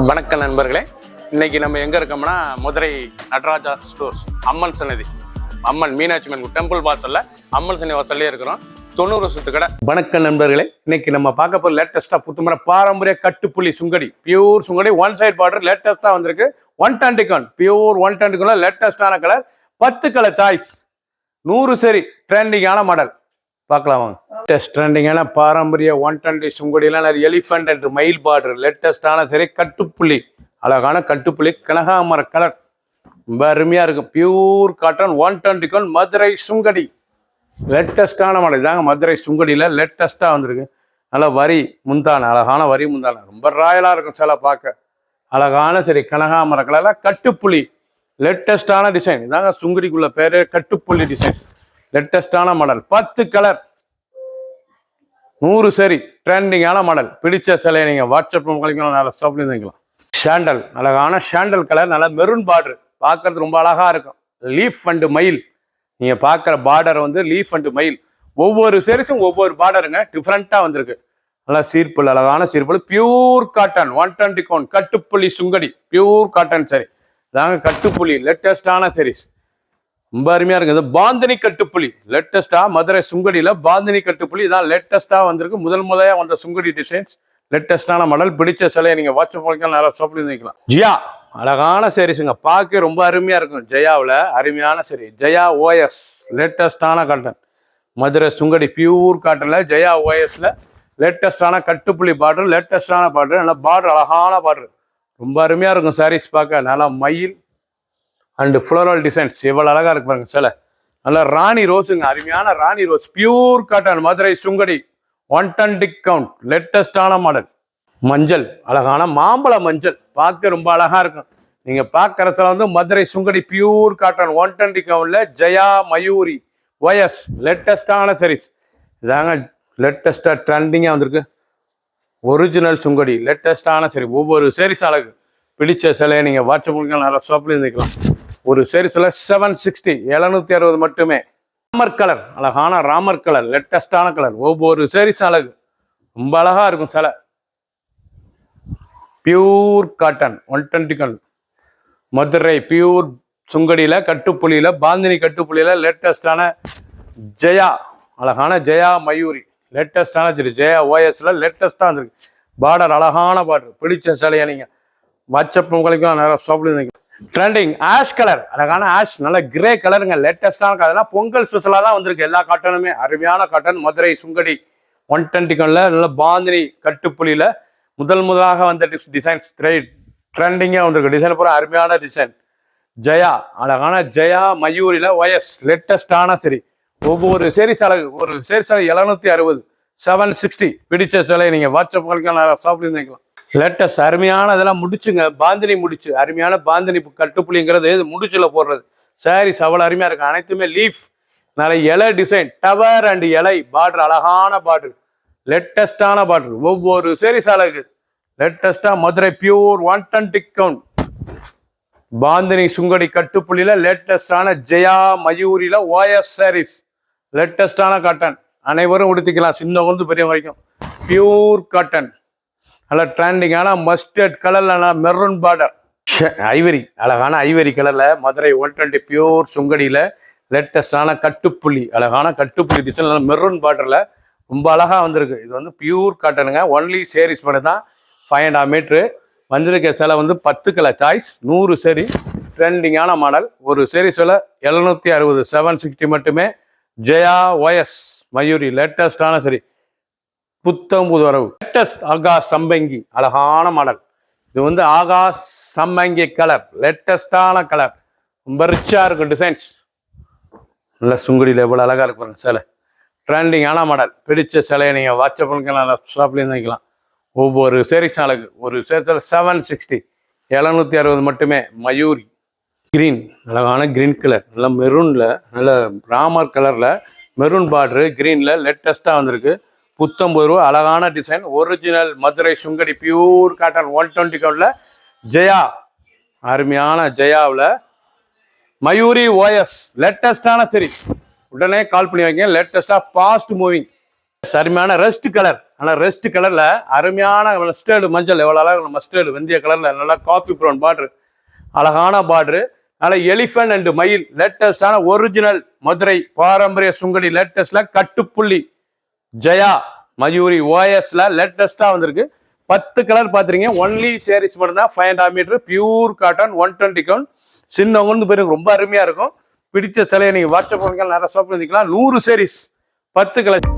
வணக்கம் நண்பர்களே, இன்னைக்கு நம்ம எங்க இருக்கோம்னா மதுரை நடராஜா ஸ்டோர்ஸ் அம்மன் சன்னதி, அம்மன் மீனாட்சி அம்மன் டெம்பிள் வாசல்ல அம்மன் சன்னதி வாசல்லே இருக்கிறோம். 90 வருஷத்து கடை. வணக்கம் நண்பர்களே, இன்னைக்கு நம்ம பார்க்க போற லேட்டஸ்டா புத்துமர பாரம்பரிய கட்டுப்புள்ளி Sungudi, pure Sungudi, one side border லேட்டஸ்டா வந்திருக்கு. 120 கான் பியூர் 120 கான் லேட்டஸ்டான கலர், 10 கலர் சாய்ஸ், 100 சரி ட்ரெண்டிங்கான மாடல் பார்க்கலாம் வாங்க. லேட்டஸ்ட் ட்ரெண்டிங்கான பாரம்பரிய 120 சுங்குடியில் நிறைய எலிஃபண்ட் அண்ட் மயில் பார்டர், லேட்டஸ்டான சரி கட்டுப்புள்ளி, அழகான கட்டுப்புள்ளி, கனகாமர கலர், ரொம்ப அருமையாக இருக்கும். Pure cotton 120 count Madurai Sungudi, லேட்டஸ்டான மாடல் தாங்க. மதுரை சுங்கடியில் லேட்டஸ்ட்டாக வந்திருக்கு. நல்லா வரி முந்தான, அழகான வரி முந்தான, ரொம்ப ராயலாக இருக்கும் சில பார்க்க. அழகான சரி கனகாமர கலரில் கட்டுப்புள்ளி, லேட்டஸ்டான டிசைன் இதாங்க. சுங்குடிக்குள்ள பேர் கட்டுப்புள்ளி டிசைன், லேட்டஸ்டான மாடல், 10 கலர், 100 சரி ட்ரெண்டிங்கான மாடல். பிடிச்ச சிலையை நீங்கள் வாட்ஸ்அப் கழிக்கலாம், நல்லா ஷாப்லேயும் வாங்கிக்கலாம். ஷாண்டல், அழகான ஷாண்டல் கலர், நல்லா மெரூன் பார்டர், பார்க்கறது ரொம்ப அழகாக இருக்கும். லீஃப் அண்டு மயில், நீங்கள் பார்க்குற பார்டர் வந்து லீஃப் அண்டு மயில். ஒவ்வொரு சரிஸும் ஒவ்வொரு பார்டருங்க, டிஃப்ரெண்ட்டாக வந்திருக்கு. நல்லா சீர்புல், அழகான சீர்புல், பியூர் காட்டன் 120 கான் கட்டுப்புள்ளி சுங்கடி, பியூர் காட்டன் சரி தாங்க. கட்டுப்புள்ளி லேட்டஸ்டான சரிஸ், ரொம்ப அருமையாக இருக்குது. பாந்தினி கட்டுப்புள்ளி லேட்டஸ்டா, மதுரை சுங்கடியில் பாந்தினி கட்டுப்புள்ளி இதான் லேட்டஸ்டாக வந்திருக்கு. முதல்ல வந்த சுங்கடி டிசைன்ஸ், லேட்டஸ்டான மாடல். பிடிச்ச சிலையை நீங்கள் வாட்ஸ்அப் பண்ணிக்கலாம், நல்லா ஷாப்லேயும் வைக்கலாம். ஜியா, அழகான சரிஸுங்க, பார்க்க ரொம்ப அருமையாக இருக்கும். ஜெயாவில் அருமையான சரி, ஜெயா ஓஎஸ் லேட்டஸ்டான காட்டன் மதுரை சுங்கடி, பியூர் காட்டனில் ஜெயா ஓஎஸ்ல லேட்டஸ்டான கட்டுப்புள்ளி பார்டர், லேட்டஸ்டான பார்டர், நல்லா பார்டர், அழகான பார்டர், ரொம்ப அருமையாக இருக்கும் சாரீஸ் பார்க்க. நல்லா மயில் அண்டு ஃப்ளோரல் டிசைன்ஸ், எவ்வளோ அழகாக இருக்கு பாருங்க சிலை. நல்லா ராணி ரோஸுங்க, அருமையான ராணி rose, pure cotton Madurai Sungudi 120 count லேட்டஸ்டான மாடல். மஞ்சள், அழகான மாம்பழ மஞ்சள், பார்க்க ரொம்ப அழகாக இருக்கும். நீங்கள் பார்க்குற சில வந்து மதுரை சுங்கடி பியூர் காட்டன் 120 கவுண்டில் ஜெயா மயூரி ஒயஸ் லேட்டஸ்டான சரிஸ் இதாங்க. லேட்டஸ்டாக ட்ரெண்டிங்காக வந்திருக்கு. ஒரிஜினல் சுங்கடி லேட்டஸ்டான சரி, ஒவ்வொரு சரிஸ் அழகு. பிடிச்ச சிலையை நீங்கள் வாட்ஸ்அப் பண்ணிக்கலாம், நல்லா ஷாப்லேயும் இருந்துக்கலாம். ஒரு சரிஸில் 760 760 மட்டுமே. ராமர் கலர், அழகான ராமர் கலர், லேட்டஸ்டான கலர், ஒவ்வொரு சரிஸ் அழகு, ரொம்ப அழகா இருக்கும் சிலை. Pure cotton 120 count Madurai pure சுங்கடியில் கட்டுப்புள்ளியில் பாந்தினி கட்டுப்புள்ளியில் லேட்டஸ்டான ஜெயா, அழகான ஜெயா மயூரி லேட்டஸ்டான சரி, ஜெயா ஓஎஸ்ல லேட்டஸ்டாக வந்துருக்கு. பார்டர், அழகான பார்டர். பிடிச்ச சிலையை நீங்கள் வாட்ஸ்அப் உங்களுக்கு நிறைய ஷாப்லேயும் ட்ரெண்டிங் ஆஷ் கலர், அழகான ஆஷ், நல்ல கிரே கலருங்க, லேட்டஸ்டான கலர்னா பொங்கல் ஸ்பெஷலாக தான் வந்திருக்கு. எல்லா காட்டனுமே அருமையான காட்டன் மதுரை சுங்கடி 120 கான்ல நல்ல பாந்தினி கட்டுப்புள்ளியில் முதலாக வந்த டிசைன்ஸ் ட்ரெண்டிங்காக வந்திருக்கு. டிசைன் பூரா அருமையான டிசைன். ஜெயா, அழகான ஜெயா மயூரியில் ஒயஸ் லேட்டஸ்டான சரி, ஒவ்வொரு சேரிஸ் அழகு. ஒரு சேரிஸ் அழகு 760 760. பிடிச்ச சிலையை நீங்கள் வாட்ஸ்அப் பண்ணிக்கலாம், ஷாப்லேயும் வைக்கலாம். லேட்டஸ்ட் அருமையான இதெல்லாம் முடிச்சுங்க, பாந்தினி முடிச்சு, அருமையான பாந்தினி கட்டுப்புள்ளிங்கிறது முடிச்சுல போடுறது சாரீஸ் அவ்வளோ அருமையாக இருக்கும். அனைத்துமே லீஃப், நிறைய இலை டிசைன், டவர் அண்ட் இலை பார்டர், அழகான பார்டர், லேட்டஸ்டான பார்டர், ஒவ்வொரு சேரீஸ் அழகு. லேட்டஸ்டா மதுரை பியூர் 120 கவுண்ட் பாந்தினி சுங்கடி கட்டுப்புள்ளியில் லேட்டஸ்டான ஜெயா மயூரியில் ஓஎஸ் சாரீஸ், லேட்டஸ்டான காட்டன், அனைவரும் உடுத்திக்கலாம், சின்ன வந்து பெரிய வரைக்கும். பியூர் காட்டன், நல்ல ட்ரெண்டிங்கான மஸ்டர்ட் கலர்ல மெரூன் பார்டர், ஐவரி, அழகான ஐவரி கலர்ல மதுரை 120 பியூர் சுங்கடியில லேட்டஸ்டான கட்டுப்புள்ளி, அழகான கட்டுப்புள்ளி டிசைன், மெரூன் பார்டர்ல ரொம்ப அழகா வந்திருக்கு. இது வந்து பியூர் காட்டனுங்க. ஒன்லி சேரீஸ் மட்டும் தான் 5.5 மீட்ரு வந்திருக்க சிலை வந்து 10 கலர் சாய்ஸ், 100 சரி ட்ரெண்டிங்கான மாடல். ஒரு சேரீஸில் 760 760 மட்டுமே. ஜெயா ஒயஸ் மயூரி லேட்டஸ்டான சரி, புத்தம் புது வரவு. லேட்டஸ்ட் ஆகாஷ் சம்பங்கி, அழகான மாடல். இது வந்து ஆகாஷ் சம்பங்கி கலர், லேட்டஸ்டான கலர், ரொம்ப ரிச்சா இருக்கும் டிசைன்ஸ். நல்ல சுங்குடியில் எவ்வளோ அழகா இருக்கும் சிலை, ட்ரெண்டிங்கான மாடல். பிடிச்ச சிலையை நீங்கள் வாட்ஸ்அப் பண்ணிக்கலாம், ஷாப்லேயும் வைக்கலாம். ஒவ்வொரு சேரீஸ் அழகு. ஒரு சேரத்தில் 760 760 மட்டுமே. மயூரி கிரீன், அழகான கிரீன் கலர், நல்ல மெரூனில், நல்ல ராமர் கலரில் மெரூன் பார்டரு கிரீனில் லேட்டஸ்ட்டாக வந்திருக்கு. ₹150, அழகான design. Original Madurai Sungudi pure cotton 120 கவுண்டில் ஜெயா, அருமையான ஜெயாவில் மயூரி ஓஎஸ் லேட்டஸ்டான சரி. உடனே கால் பண்ணி வைங்க. லேட்டஸ்டாக ஃபாஸ்ட் மூவிங் அருமையான ரெஸ்ட் கலர். ஆனால் ரெஸ்ட் கலர்ல அருமையான மஸ்டர்டு மஞ்சள், எவ்வளோ அழகாக மஸ்டர்டு வெந்தய கலர்ல நல்லா காஃபி ப்ரௌன் பார்டர், அழகான பார்டர். அதனால எலிஃபண்ட் அண்ட் மயில் லேட்டஸ்டான ஒரிஜினல் மதுரை பாரம்பரிய சுங்கடி லேட்டஸ்ட்ல கட்டுப்புள்ளி ஜெயா மயூரி ஓஎஸ்ல லேட்டஸ்டா வந்திருக்கு. 10 கலர் பார்த்துருங்க. ஒன்லி சேரீஸ் மட்டும்தான். 500 மீட்டர் பியூர் காட்டன் 120 கவுண்ட். சின்னவங்க பேருக்கு ரொம்ப அருமையா இருக்கும். பிடிச்ச சிலையை நீங்க வாட்ஸ்அப் பண்ணிக்கலாம், நிறைய ஷாப் பண்ணிக்கலாம். 100 சேரீஸ் 10 கலர்.